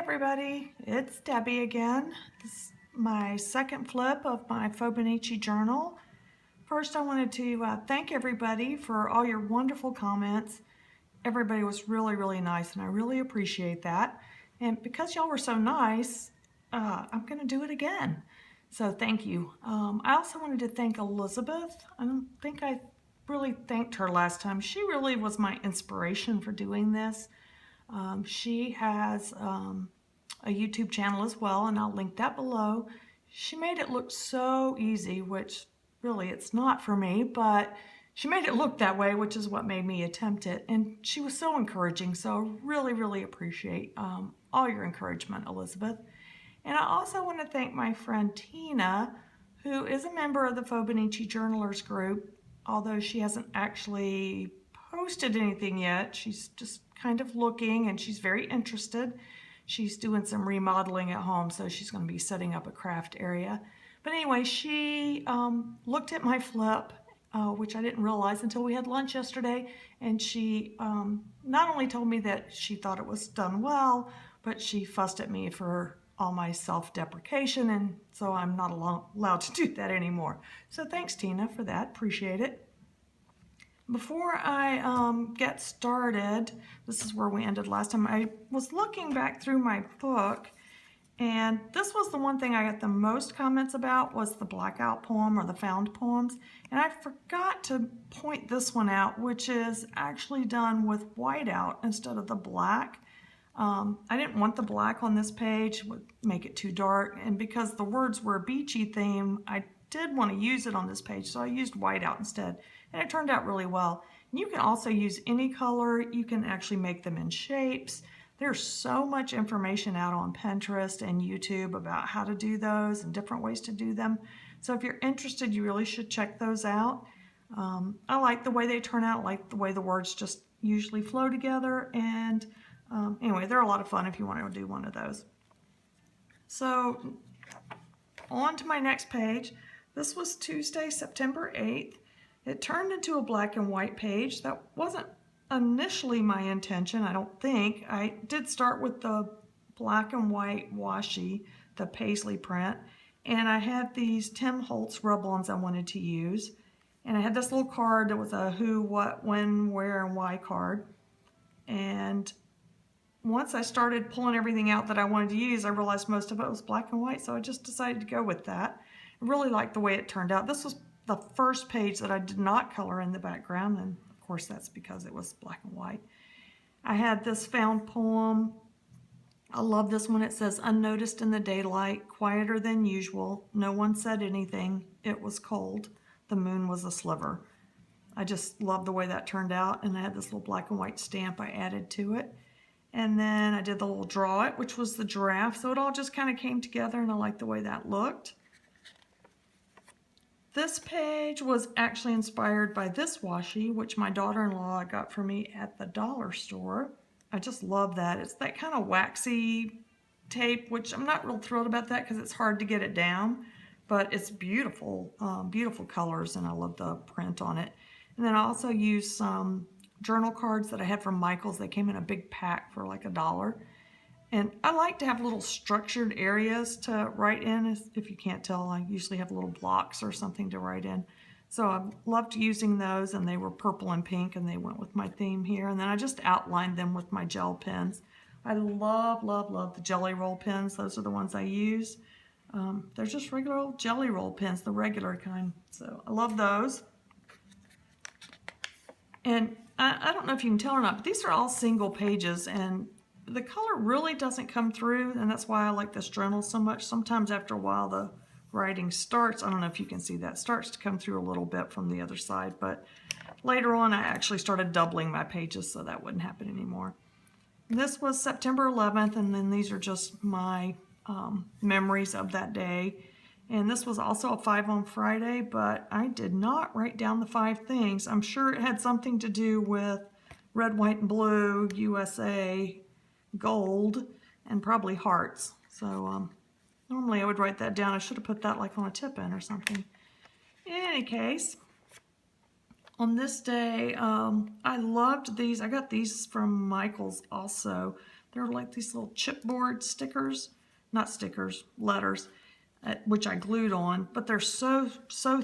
everybody, it's Debbie again. This is my second flip of my Fobonichi journal. First, I wanted to thank everybody for all your wonderful comments. Everybody was really nice, and I really appreciate that. And because y'all were so nice, I'm going to do it again. So thank you. I also wanted to thank Elizabeth. I don't think I really thanked her last time. She really was my inspiration for doing this. She has a YouTube channel as well, and I'll link that below. She made it look so easy, which really it's not for me, but she made it look that way, which is what made me attempt it. And she was so encouraging, so really appreciate all your encouragement, Elizabeth. And I also want to thank my friend Tina, who is a member of the Fobonichi Journalers group, although she hasn't actually posted anything yet. She's just kind of looking, and she's very interested. She's doing some remodeling at home, so she's going to be setting up a craft area. But anyway, she looked at my flip, which I didn't realize until we had lunch yesterday, and she not only told me that she thought it was done well, but she fussed at me for all my self-deprecation, and so I'm not allowed to do that anymore. So thanks, Tina, for that. Appreciate it. Before I get started, this is where we ended last time. I was looking back through my book, and this was the one thing I got the most comments about, was the blackout poem or the found poems. And I forgot to point this one out, which is actually done with whiteout instead of the black. I didn't want the black on this page, would make it too dark, and because the words were a beachy theme, I did want to use it on this page, so I used whiteout instead, and it turned out really well. And you can also use any color. You can actually make them in shapes. There's so much information out on Pinterest and YouTube about how to do those and different ways to do them. So if you're interested, you really should check those out. I like the way they turn out, like the way the words just usually flow together, and anyway, they're a lot of fun if you want to do one of those. So on to my next page. This was Tuesday, September 8th. It turned into a black and white page. That wasn't initially my intention, I don't think. I did start with the black and white washi, the paisley print, and I had these Tim Holtz rub-ons I wanted to use. And I had this little card that was a who, what, when, where, and why card. And once I started pulling everything out that I wanted to use, I realized most of it was black and white, so I just decided to go with that. I really liked the way it turned out. This was the first page that I did not color in the background, and of course that's because it was black and white. I had this found poem. I love this one. It says, "Unnoticed in the daylight, quieter than usual. No one said anything. It was cold. The moon was a sliver." I just love the way that turned out, and I had this little black and white stamp I added to it. And then I did the little draw it, which was the giraffe. So it all just kind of came together, and I like the way that looked. This page was actually inspired by this washi, which my daughter-in-law got for me at the dollar store. I just love that. It's that kind of waxy tape, which I'm not real thrilled about that because it's hard to get it down, but it's beautiful, beautiful colors, and I love the print on it. And then I also used some journal cards that I had from Michael's. They came in a big pack for like $1. And I like to have little structured areas to write in. If you can't tell, I usually have little blocks or something to write in. So I loved using those, and they were purple and pink, and they went with my theme here. And then I just outlined them with my gel pens. I love the Jelly Roll pens. Those are the ones I use. They're just regular old Jelly Roll pens, the regular kind. So I love those. And I don't know if you can tell or not, but these are all single pages, and the color really doesn't come through, and that's why I like this journal so much. Sometimes after a while the writing starts, I don't know if you can see that, starts to come through a little bit from the other side, but later on I actually started doubling my pages so that wouldn't happen anymore. This was September 11th, and then these are just my memories of that day. And this was also a 5 on Friday, but I did not write down the 5 things. I'm sure it had something to do with red, white, and blue, USA, gold, and probably hearts. So normally I would write that down. I should have put that like on a tip-in or something. In any case, on this day, I loved these. I got these from Michael's also. They're like these little chipboard stickers, not stickers, letters, which I glued on, but they're so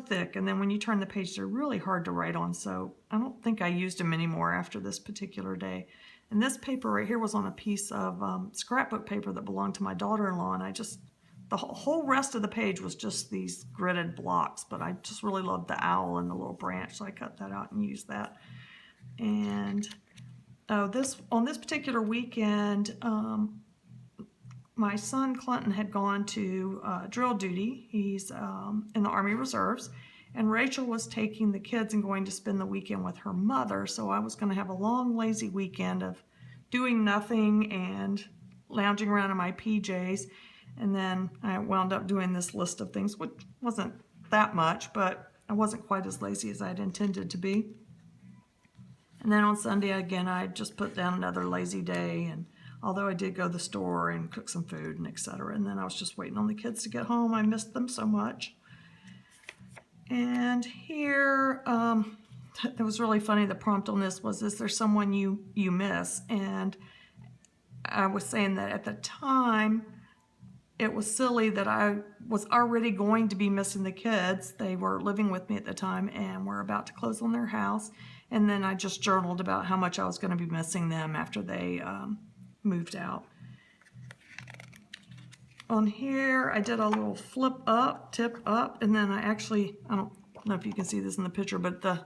thick, and then when you turn the page, they're really hard to write on, so I don't think I used them anymore after this particular day. And this paper right here was on a piece of scrapbook paper that belonged to my daughter-in-law, and the whole rest of the page was just these gridded blocks, but I just really loved the owl and the little branch, so I cut that out and used that. And on this particular weekend, my son Clinton had gone to drill duty. He's in the Army Reserves, and Rachel was taking the kids and going to spend the weekend with her mother, so I was going to have a long, lazy weekend of doing nothing and lounging around in my PJs. And then I wound up doing this list of things, which wasn't that much, but I wasn't quite as lazy as I'd intended to be. And then on Sunday, again, I just put down another lazy day, and although I did go to the store and cook some food and etc. And then I was just waiting on the kids to get home. I missed them so much. And here, it was really funny, the prompt on this was, is there someone you miss? And I was saying that at the time, it was silly that I was already going to be missing the kids. They were living with me at the time and were about to close on their house. And then I just journaled about how much I was going to be missing them after they moved out. On here, I did a little flip up, tip up, and then I don't know if you can see this in the picture, but the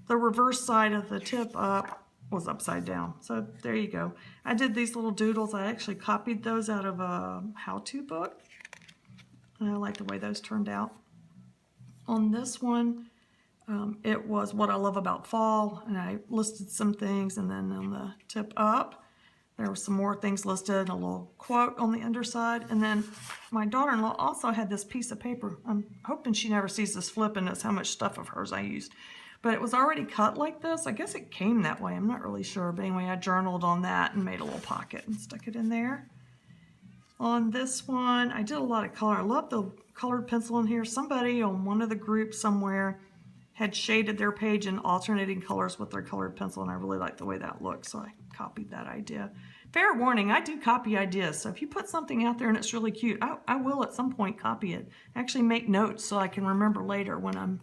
reverse side of the tip up was upside down. So there you go. I did these little doodles. I actually copied those out of a how-to book. And I like the way those turned out. On this one, it was what I love about fall, and I listed some things, and then on the tip up, there were some more things listed, a little quote on the underside, and then my daughter-in-law also had this piece of paper. I'm hoping she never sees this flip and knows how much stuff of hers I used. But it was already cut like this. I guess it came that way. I'm not really sure. But anyway, I journaled on that and made a little pocket and stuck it in there. On this one, I did a lot of color. I love the colored pencil in here. Somebody on one of the groups somewhere had shaded their page in alternating colors with their colored pencil, and I really liked the way that looked, so I copied that idea. Fair warning, I do copy ideas, so if you put something out there and it's really cute, I will at some point copy it. Actually make notes so I can remember later when I'm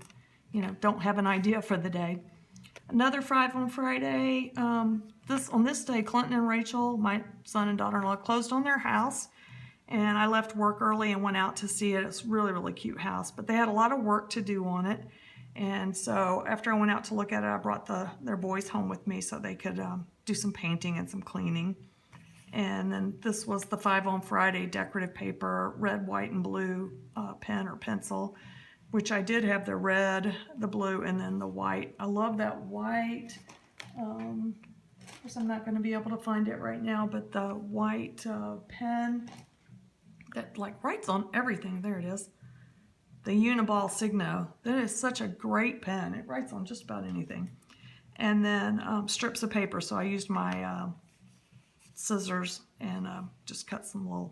don't have an idea for the day. Another 5 on Friday. On this day, Clinton and Rachel, my son and daughter-in-law, closed on their house, and I left work early and went out to see it. It's a really, really cute house, but they had a lot of work to do on it, and so after I went out to look at it, I brought their boys home with me so they could do some painting and some cleaning. And then this was the 5 on Friday decorative paper, red, white, and blue pen or pencil, which I did have the red, the blue, and then the white. I love that white. Of course, I'm not going to be able to find it right now, but the white pen that like writes on everything. There it is. The Uniball Signo. That is such a great pen. It writes on just about anything. And then strips of paper. So I used my scissors and just cut some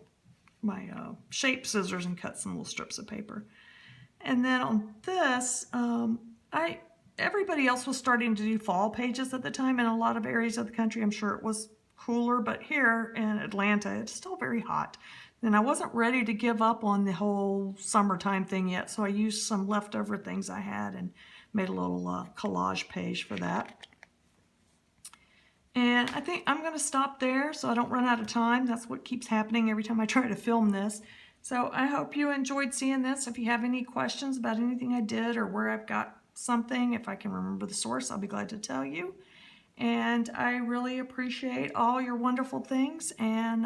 my shape scissors and cut some little strips of paper. And then on this, everybody else was starting to do fall pages at the time in a lot of areas of the country. I'm sure it was cooler, but here in Atlanta, it's still very hot. And I wasn't ready to give up on the whole summertime thing yet, so I used some leftover things I had and made a little collage page for that. And I think I'm going to stop there so I don't run out of time. That's what keeps happening every time I try to film this. So I hope you enjoyed seeing this. If you have any questions about anything I did or where I've got something, if I can remember the source, I'll be glad to tell you. And I really appreciate all your wonderful things, and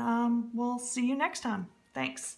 we'll see you next time. Thanks.